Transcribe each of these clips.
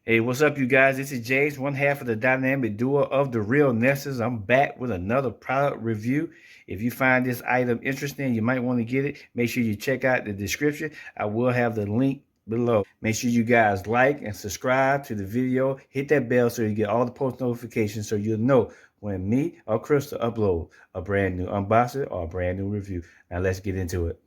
Hey, what's up, you guys? This is James, one half of the dynamic duo of the Real Nesters. I'm back with another product review. If you find this item interesting, you might want to get it. Make sure you check out the description. I will have the link below. Make sure you guys like and subscribe to the video. Hit that bell so you get all the post notifications so you'll know when me or Crystal upload a brand new unboxing or a brand new review. Now let's get into it.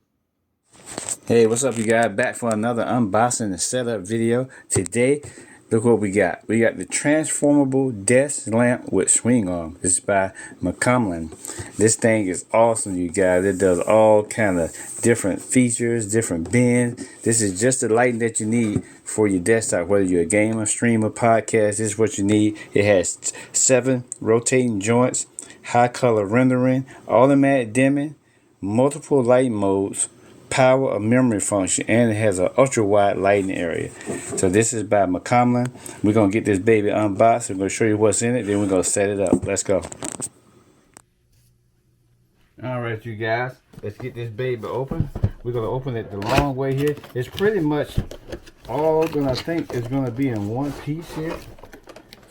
Hey, what's up, you guys? Back for another unboxing and setup video. Today, look what we got. We got the transformable desk lamp with swing arm. This is by Micomlan. This thing is awesome, you guys. It does all kind of different features, different bends. This is just the lighting that you need for your desktop, whether you're a gamer, streamer, podcast. This is what you need. It has 7 rotating joints, high color rendering, automatic dimming, multiple light modes, power of memory function, and it has an ultra wide lighting area. So this is by Micomlan. We're gonna get this baby unboxed. I'm gonna show you what's in it, then we're gonna set it up. Let's go. All right, you guys, let's get this baby open. We're gonna open it the long way here. It's pretty much all I think is gonna be in one piece here,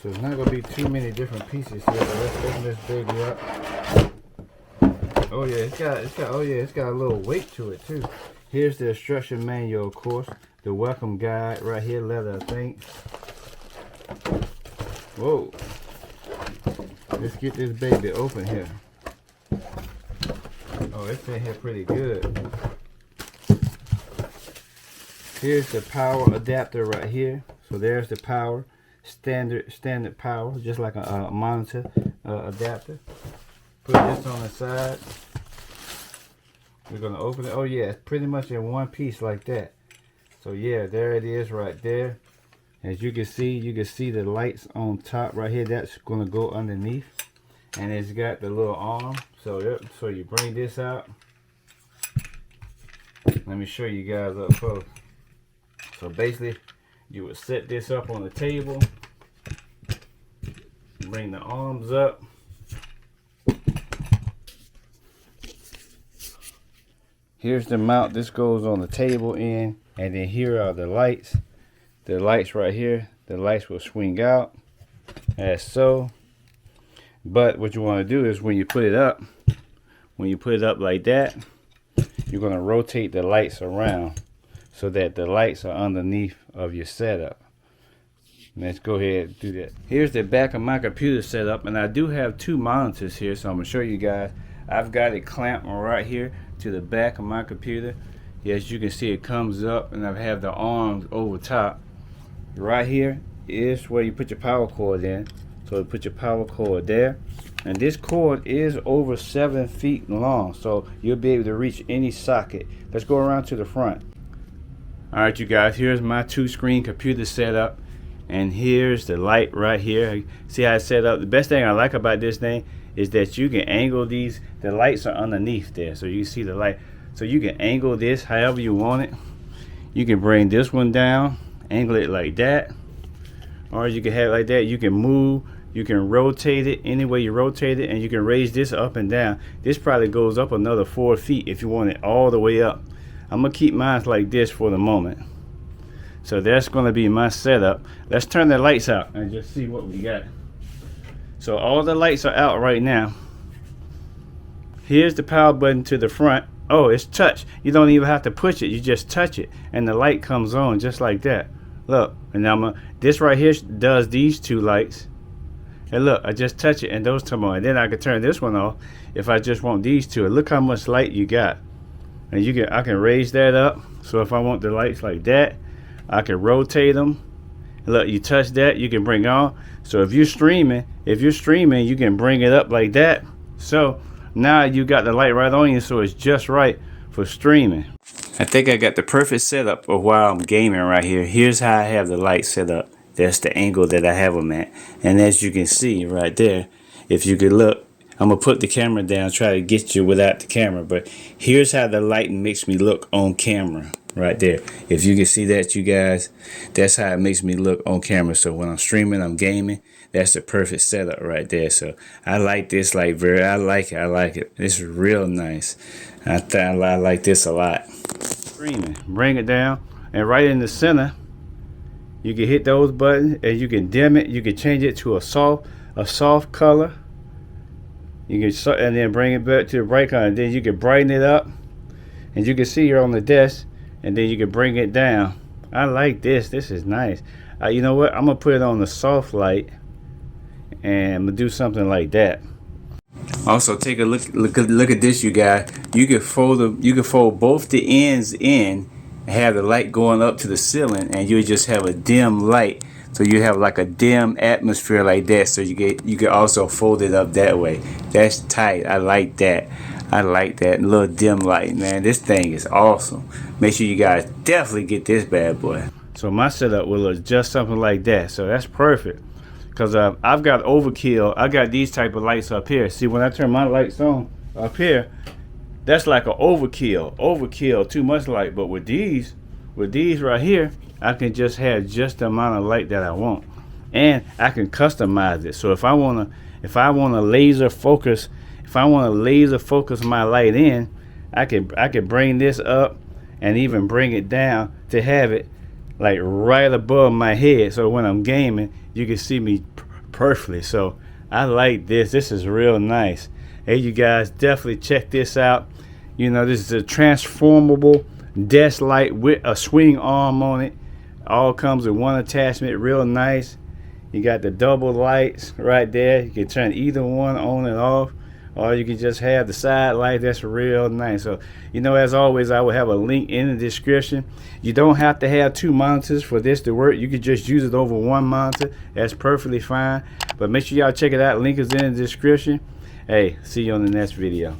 so it's not gonna be too many different pieces here. But let's open this baby up. Oh yeah, it's got a little weight to it too. Here's the instruction manual, of course. The welcome guide right here, leather, I think. Whoa. Let's get this baby open here. Oh, it's in here pretty good. Here's the power adapter right here. So there's the power, standard power, just like a monitor adapter. Put this on the side. We're gonna open it. Oh yeah, it's pretty much in one piece like that. So yeah, there it is right there. As you can see the lights on top right here. That's gonna go underneath, and it's got the little arm. So you bring this out. Let me show you guys up close. So basically, you would set this up on the table. Bring the arms up. Here's the mount. This goes on the table end, and then here are the lights. The lights right here. The lights will swing out as so. But what you want to do is when you put it up like that, you're going to rotate the lights around so that the lights are underneath of your setup. Let's go ahead and do that. Here's the back of my computer setup, and I do have 2 monitors here, so I'm going to show you guys. I've got it clamped right here to the back of my computer. As you can see, it comes up, and I have the arms over top. Right here is where you put your power cord in. So put your power cord there, and this cord is over 7 feet long, so you'll be able to reach any socket. Let's go around to the front. All right, you guys, here's my 2-screen computer setup, and here's the light right here. See how it's set up? The best thing I like about this thing is that you can angle these. The lights are underneath there, so you see the light. So you can angle this however you want it. You can bring this one down, angle it like that, or you can have it like that. You can move, you can rotate it any way you rotate it, and you can raise this up and down. This probably goes up another 4 feet if you want it all the way up. I'm gonna keep mine like this for the moment. So that's gonna be my setup. Let's turn the lights out and just see what we got. So all the lights are out right now. Here's the power button to the front. Oh, it's touch. You don't even have to push it. You just touch it, and the light comes on just like that. Look, and this right here does these 2 lights. And look, I just touch it, and those come on. And then I can turn this one off if I just want these 2. And look how much light you got. And I can raise that up. So if I want the lights like that, I can rotate them. Look, you touch that, you can bring on. So if you're streaming, you can bring it up like that. So now you got the light right on you, so it's just right for streaming. I think I got the perfect setup of while I'm gaming right here. Here's how I have the light set up. That's the angle that I have them at. And as you can see right there, if you could look, I'm gonna put the camera down, try to get you without the camera, but here's how the lighting makes me look on camera. Right there, if you can see that, you guys, that's how it makes me look on camera. So when I'm streaming, I'm gaming, that's the perfect setup right there. So I like this light I like it. This is real nice. I like this a lot. Streaming, bring it down, and right in the center You can hit those buttons and you can dim it. You can change it to a soft color. You can, and then bring it back to the bright color. And then you can brighten it up, and you can see here on the desk. And then you can bring it down. I like this. This is nice. You know what? I'm gonna put it on the soft light, and I'm gonna do something like that. Also, take a look at this, you guys. You can fold both the ends in and have the light going up to the ceiling, and you just have a dim light. So you have like a dim atmosphere like that. So you can also fold it up that way. That's tight. I like that. I like that little dim light, man. This thing is awesome. Make sure you guys definitely get this bad boy. So my setup will adjust something like that. So that's perfect. Because I've got overkill. I got these type of lights up here. See, when I turn my lights on up here, that's like an overkill, too much light. But with these right here, I can just have just the amount of light that I want, and I can customize it. So if I want to laser focus my light in, I can bring this up and even bring it down to have it like right above my head, so when I'm gaming you can see me perfectly. So I like this. This is real nice. Hey, you guys, definitely check this out. You know, this is a transformable desk light with a swing arm on it. All comes with one attachment. Real nice. You got the double lights right there. You can turn either one on and off, or you can just have the side light. That's real nice. So, you know, as always, I will have a link in the description. You don't have to have two monitors for this to work. You can just use it over one monitor. That's perfectly fine. But make sure y'all check it out. Link is in the description. Hey, see you on the next video.